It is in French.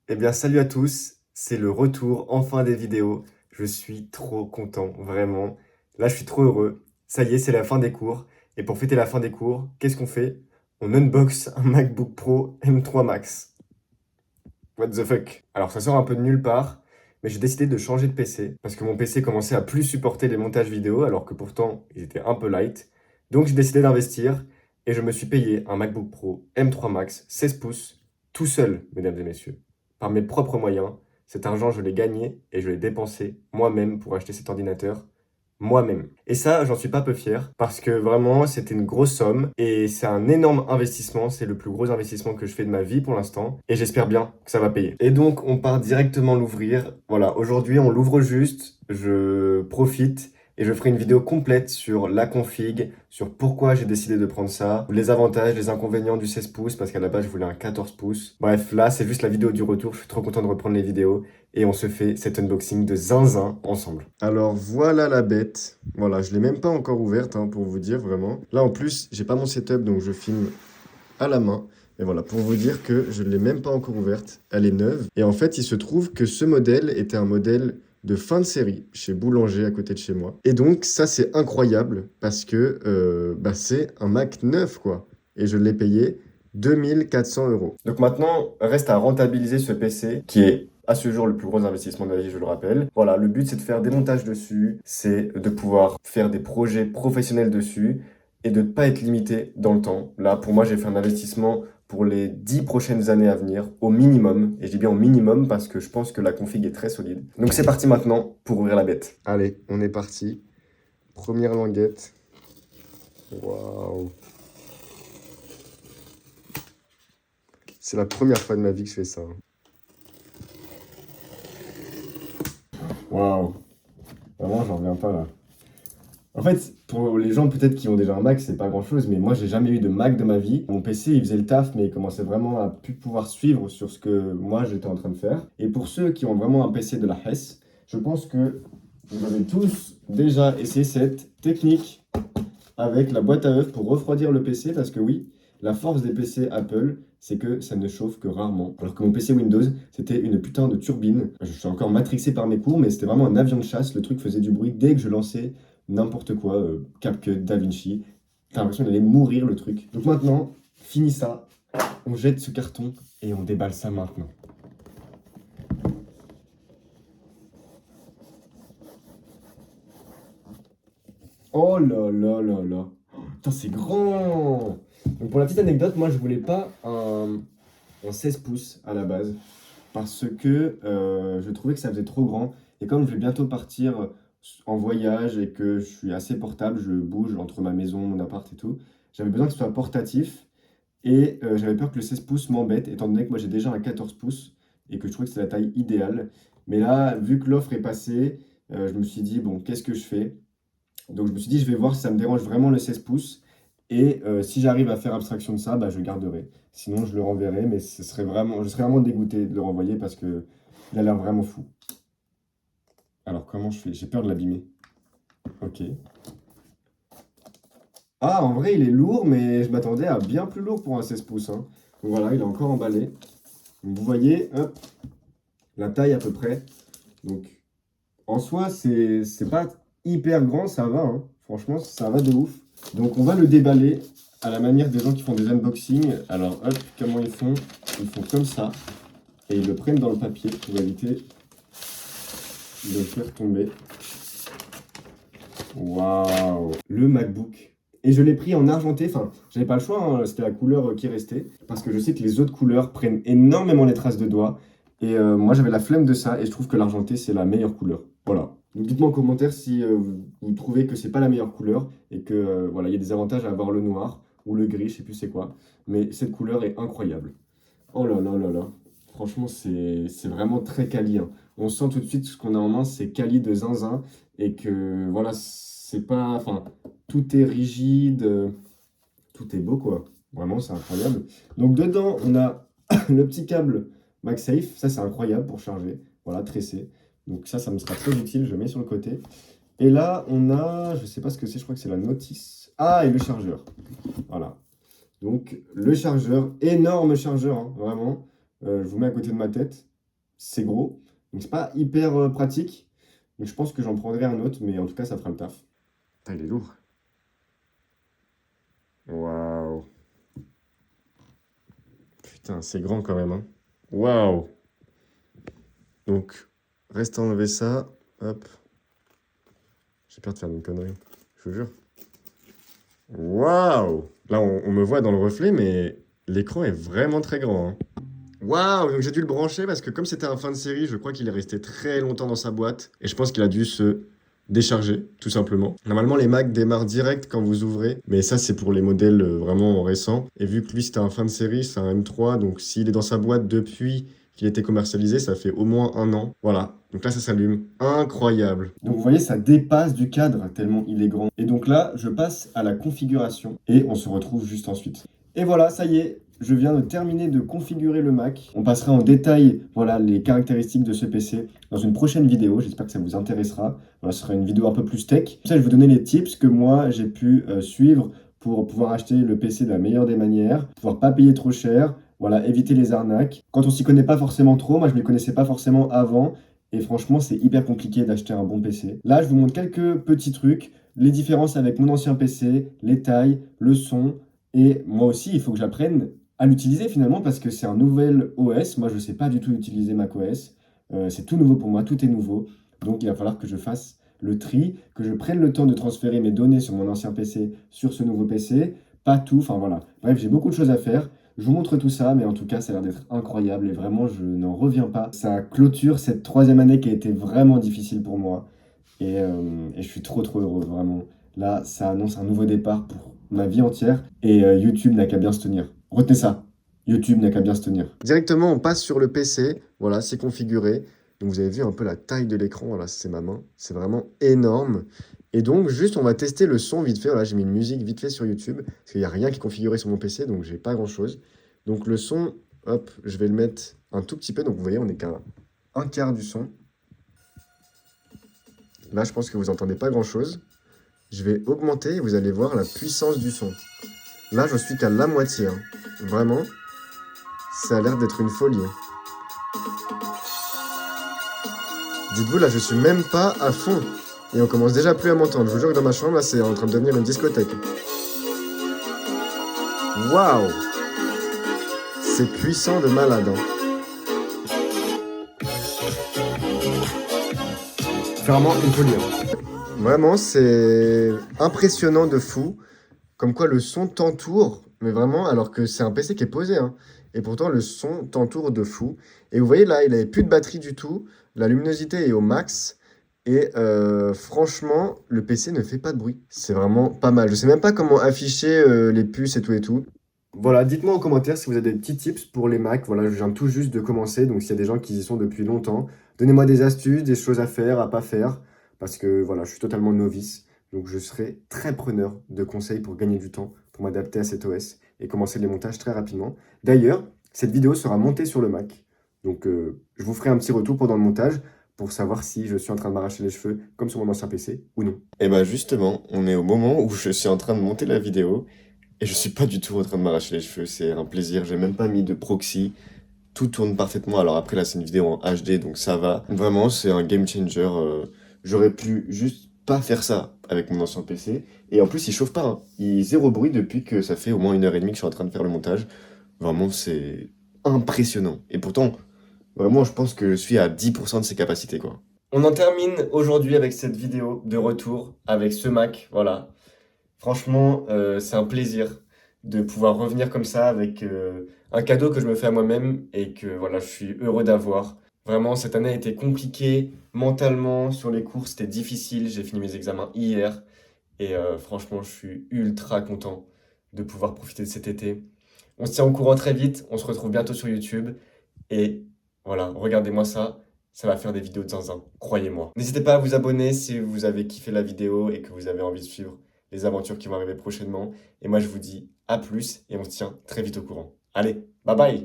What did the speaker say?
Eh bien, salut à tous, c'est le retour enfin des vidéos. Je suis trop content, vraiment. Là, je suis trop heureux. Ça y est, c'est la fin des cours. Et pour fêter la fin des cours, qu'est-ce qu'on fait? On unbox un MacBook Pro M3 Max. What the fuck? Alors, ça sort un peu de nulle part, mais j'ai décidé de changer de PC parce que mon PC commençait à plus supporter les montages vidéo alors que pourtant, ils étaient un peu light. Donc, j'ai décidé d'investir et je me suis payé un MacBook Pro M3 Max 16 pouces tout seul, mesdames et messieurs, par mes propres moyens. Cet argent, je l'ai gagné et je l'ai dépensé moi-même pour acheter cet ordinateur moi-même. Et ça, j'en suis pas peu fier, parce que vraiment, c'était une grosse somme, et c'est un énorme investissement, c'est le plus gros investissement que je fais de ma vie pour l'instant, et j'espère bien que ça va payer. Et donc, on part directement l'ouvrir. Voilà, aujourd'hui, on l'ouvre juste, je profite, et je ferai une vidéo complète sur la config, sur pourquoi j'ai décidé de prendre ça, les avantages, les inconvénients du 16 pouces, parce qu'à la base, je voulais un 14 pouces. Bref, là, c'est juste la vidéo du retour, je suis trop content de reprendre les vidéos, et on se fait cet unboxing de zinzin ensemble. Alors voilà la bête. Voilà, je l'ai même pas encore ouverte hein, pour vous dire vraiment. Là en plus, j'ai pas mon setup donc je filme à la main. Et voilà, pour vous dire que je ne l'ai même pas encore ouverte. Elle est neuve. Et en fait, il se trouve que ce modèle était un modèle de fin de série chez Boulanger à côté de chez moi. Et donc ça c'est incroyable parce que c'est un Mac neuf quoi. Et je l'ai payé 2 400 euros. Donc maintenant, reste à rentabiliser ce PC qui est à ce jour le plus gros investissement de ma vie, je le rappelle. Voilà, le but c'est de faire des montages dessus, c'est de pouvoir faire des projets professionnels dessus et de ne pas être limité dans le temps. Là, pour moi, j'ai fait un investissement pour les 10 prochaines années à venir, au minimum. Et je dis bien au minimum parce que je pense que la config est très solide. Donc c'est parti maintenant pour ouvrir la bête. Allez, on est parti. Première languette. Waouh. C'est la première fois de ma vie que je fais ça. Waouh. Vraiment, j'en reviens pas là. En fait, pour les gens peut-être qui ont déjà un Mac, c'est pas grand-chose, mais moi j'ai jamais eu de Mac de ma vie. Mon PC il faisait le taf, mais il commençait vraiment à plus pouvoir suivre sur ce que moi j'étais en train de faire. Et pour ceux qui ont vraiment un PC de la HES, je pense que vous avez tous déjà essayé cette technique avec la boîte à œufs pour refroidir le PC, parce que oui, la force des PC Apple, c'est que ça ne chauffe que rarement. Alors que mon PC Windows, c'était une putain de turbine. Je suis encore matrixé par mes cours, mais c'était vraiment un avion de chasse. Le truc faisait du bruit dès que je lançais n'importe quoi, CapCut, DaVinci. T'as l'impression d'aller mourir le truc. Donc maintenant, fini ça, on jette ce carton et on déballe ça maintenant. Oh là là là là. Putain, c'est grand. Donc pour la petite anecdote, moi je voulais pas un 16 pouces à la base parce que je trouvais que ça faisait trop grand. Et comme je vais bientôt partir en voyage et que je suis assez portable, je bouge entre ma maison, mon appart et tout, j'avais besoin que ce soit portatif et j'avais peur que le 16 pouces m'embête étant donné que moi j'ai déjà un 14 pouces et que je trouvais que c'était la taille idéale. Mais là, vu que l'offre est passée, je me suis dit, bon, qu'est-ce que je fais? Donc je me suis dit, je vais voir si ça me dérange vraiment le 16 pouces. Et si j'arrive à faire abstraction de ça, bah, je garderai. Sinon, je le renverrai, mais je serais vraiment dégoûté de le renvoyer parce que il a l'air vraiment fou. Alors, comment je fais? J'ai peur de l'abîmer. Ok. Ah, en vrai, il est lourd, mais je m'attendais à bien plus lourd pour un 16 pouces, hein. Donc voilà, il est encore emballé. Donc, vous voyez, hop, la taille à peu près. Donc, en soi, c'est pas hyper grand, ça va, hein. Franchement, ça va de ouf. Donc, on va le déballer à la manière des gens qui font des unboxings. Alors, hop, comment ils font? Ils font comme ça. Et ils le prennent dans le papier pour éviter de le faire tomber. Waouh! Le MacBook. Et je l'ai pris en argenté, enfin, j'avais pas le choix, hein, c'était la couleur qui restait, parce que je sais que les autres couleurs prennent énormément les traces de doigts, et moi j'avais la flemme de ça, et je trouve que l'argenté c'est la meilleure couleur. Voilà. Donc dites-moi en commentaire si vous trouvez que c'est pas la meilleure couleur, et que voilà, il y a des avantages à avoir le noir, ou le gris, je sais plus c'est quoi, mais cette couleur est incroyable. Oh là là là là. Franchement, c'est vraiment très quali, hein. On sent tout de suite ce qu'on a en main, c'est quali de zinzin. Et que voilà, c'est pas. Enfin, tout est rigide, tout est beau, quoi. Vraiment, c'est incroyable. Donc, dedans, on a le petit câble MagSafe. Ça, c'est incroyable pour charger. Voilà, tressé. Donc, ça me sera très utile. Je le mets sur le côté. Et là, on a. Je sais pas ce que c'est, je crois que c'est la notice. Ah, et le chargeur. Voilà. Donc le chargeur, énorme chargeur, hein, vraiment. Je vous mets à côté de ma tête. c'est gros. Donc c'est pas hyper pratique. Donc je pense que j'en prendrai un autre, mais en tout cas, ça fera le taf. Putain, il est lourd. Waouh. Putain, c'est grand quand même, hein. Waouh. Donc, reste à enlever ça. Hop. J'ai peur de faire une connerie. Je vous jure. Waouh. Là, on me voit dans le reflet, mais l'écran est vraiment très grand, hein. Waouh. Donc j'ai dû le brancher parce que comme c'était un fin de série, je crois qu'il est resté très longtemps dans sa boîte. Et je pense qu'il a dû se décharger, tout simplement. Normalement, les Mac démarrent direct quand vous ouvrez, mais ça, c'est pour les modèles vraiment récents. Et vu que lui, c'était un fin de série, c'est un M3, donc s'il est dans sa boîte depuis qu'il a été commercialisé, ça fait au moins 1 an. Voilà, donc là, ça s'allume. Incroyable. Donc vous voyez, ça dépasse du cadre tellement il est grand. Et donc là, je passe à la configuration et on se retrouve juste ensuite. Et voilà, ça y est, je viens de terminer de configurer le Mac. On passera en détail, voilà, les caractéristiques de ce PC dans une prochaine vidéo. J'espère que ça vous intéressera. Voilà, ce sera une vidéo un peu plus tech. Comme ça, je vais vous donner les tips que moi, j'ai pu suivre pour pouvoir acheter le PC de la meilleure des manières, pouvoir pas payer trop cher, voilà, éviter les arnaques. Quand on s'y connaît pas forcément trop, moi je ne les connaissais pas forcément avant, et franchement, c'est hyper compliqué d'acheter un bon PC. Là, je vous montre quelques petits trucs, les différences avec mon ancien PC, les tailles, le son, et moi aussi, il faut que j'apprenne à l'utiliser finalement parce que c'est un nouvel OS. Moi, je ne sais pas du tout utiliser macOS. C'est tout nouveau pour moi, tout est nouveau. Donc, il va falloir que je fasse le tri, que je prenne le temps de transférer mes données sur mon ancien PC sur ce nouveau PC. Pas tout, enfin voilà. Bref, j'ai beaucoup de choses à faire. Je vous montre tout ça, mais en tout cas, ça a l'air d'être incroyable et vraiment, je n'en reviens pas. Ça clôture cette troisième année qui a été vraiment difficile pour moi. Et je suis trop, trop heureux, vraiment. Là, ça annonce un nouveau départ pour ma vie entière. Et YouTube n'a qu'à bien se tenir. Retenez ça. YouTube n'a qu'à bien se tenir. Directement, on passe sur le PC. Voilà, c'est configuré. Donc, vous avez vu un peu la taille de l'écran. Voilà, c'est ma main. C'est vraiment énorme. Et donc, juste, on va tester le son vite fait. Voilà, j'ai mis une musique vite fait sur YouTube. Parce qu'il n'y a rien qui est configuré sur mon PC. Donc, j'ai pas grand-chose. Donc, le son, hop, je vais le mettre un tout petit peu. Donc, vous voyez, on n'est qu'à un quart du son. Là, je pense que vous n'entendez pas grand-chose. Je vais augmenter et vous allez voir la puissance du son. Là, je suis qu'à la moitié, hein. Vraiment, ça a l'air d'être une folie. Dites-vous, là, je suis même pas à fond. Et on commence déjà plus à m'entendre. Je vous jure que dans ma chambre, là, c'est en train de devenir une discothèque. Waouh! C'est puissant de malade, hein. C'est vraiment une folie, hein. Vraiment, c'est impressionnant de fou. Comme quoi le son t'entoure, mais vraiment, alors que c'est un PC qui est posé, hein. Et pourtant, le son t'entoure de fou. Et vous voyez là, il n'avait plus de batterie du tout. La luminosité est au max. Et franchement, le PC ne fait pas de bruit. C'est vraiment pas mal. Je sais même pas comment afficher les puces et tout et tout. Voilà, dites-moi en commentaire si vous avez des petits tips pour les Mac. Voilà, je viens tout juste de commencer, donc s'il y a des gens qui y sont depuis longtemps, donnez-moi des astuces, des choses à faire, à pas faire, parce que voilà, je suis totalement novice. Donc je serai très preneur de conseils pour gagner du temps, pour m'adapter à cet OS et commencer les montages très rapidement. D'ailleurs, cette vidéo sera montée sur le Mac. Donc je vous ferai un petit retour pendant le montage pour savoir si je suis en train de m'arracher les cheveux comme sur mon ancien PC ou non. Et bah justement, on est au moment où je suis en train de monter la vidéo et je suis pas du tout en train de m'arracher les cheveux, c'est un plaisir, j'ai même pas mis de proxy. Tout tourne parfaitement. Alors après là c'est une vidéo en HD donc ça va. Vraiment c'est un game changer. J'aurais pu juste pas faire ça avec mon ancien PC. Et en plus il chauffe pas, hein. Il zéro bruit depuis que ça fait au moins 1 h 30 que je suis en train de faire le montage. Vraiment c'est impressionnant. Et pourtant vraiment je pense que je suis à 10% de ses capacités quoi. On en termine aujourd'hui avec cette vidéo de retour avec ce Mac, voilà. Franchement, c'est un plaisir de pouvoir revenir comme ça avec un cadeau que je me fais à moi-même et que voilà, je suis heureux d'avoir. Vraiment, cette année a été compliquée mentalement, sur les cours, c'était difficile. J'ai fini mes examens hier et franchement, je suis ultra content de pouvoir profiter de cet été. On se tient au courant très vite, on se retrouve bientôt sur YouTube et voilà, regardez-moi ça. Ça va faire des vidéos de zinzin, croyez-moi. N'hésitez pas à vous abonner si vous avez kiffé la vidéo et que vous avez envie de suivre les aventures qui vont arriver prochainement. Et moi, je vous dis à plus et on se tient très vite au courant. Allez, bye bye!